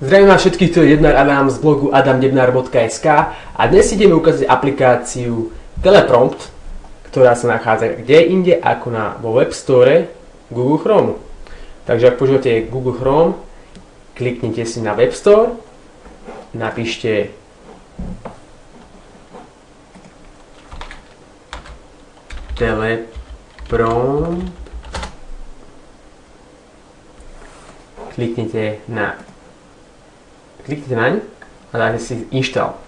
Zdravím vás všetkých, tu je Debnár Adam z blogu adamdebnar.sk a dnes ideme ukázať aplikáciu Teleprompt, ktorá sa nachádza kde inde ako vo Web Store Google Chrome. Takže ak používate Google Chrome, kliknite si na Web Store, napíšte Teleprompt, kliknite naň a dáte si install.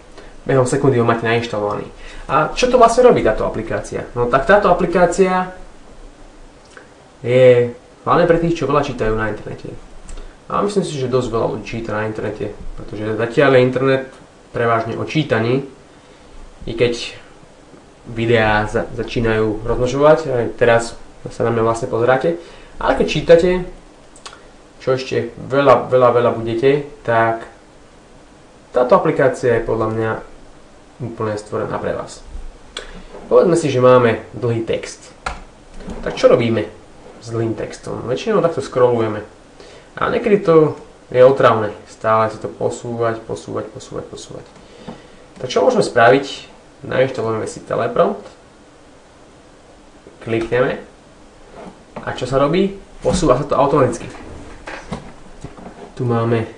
Behom sekundy ho máte nainštalovaný. A čo to vlastne robí táto aplikácia? No tak táto aplikácia je hlavne pre tých, čo veľa čítajú na internete. A myslím si, že dosť veľa ľudí číta na internete, pretože zatiaľ je internet prevažne o čítaní, i keď videá začínajú rozmnožovať, aj teraz sa na mňa vlastne pozeráte, ale keď čítate, čo ešte veľa budete, tak táto aplikácia je podľa mňa úplne stvorená pre vás. Povedzme si, že máme dlhý text. Tak čo robíme s dlhým textom? Väčšinou takto scrollujeme. A niekedy to je otravné. Stále si to posúvať. Tak čo môžeme spraviť? Nainštalujeme si Teleprompt. Klikneme. A čo sa robí? Posúva sa to automaticky. Tu máme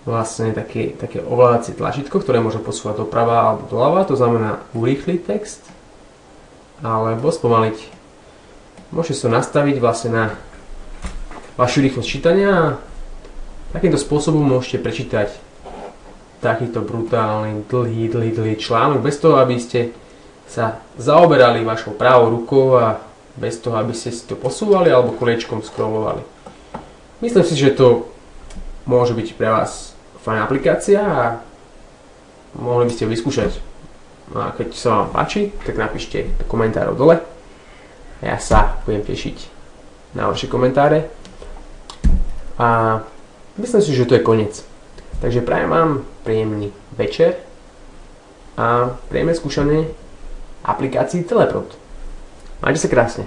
vlastne také ovládacie tlačítko, ktoré môžem posúvať doprava alebo doľava, to znamená urýchliť text alebo spomaliť. Môžete sa nastaviť vlastne na vašu rýchlosť čítania a takýmto spôsobom môžete prečítať takýto brutálny, dlhý článok bez toho, aby ste sa zaoberali vašou pravou rukou a bez toho, aby ste si to posúvali alebo koliečkom scrollovali. Myslím si, že to môže byť pre vás fajn aplikácia a mohli by ste ju vyskúšať. No a keď sa vám páči, tak napíšte do komentárov dole. Ja sa budem tešiť na vaše komentáre. A myslím si, že to je koniec. Takže prajem vám príjemný večer a príjemné skúšanie aplikácií Teleprompt. Majte sa krásne.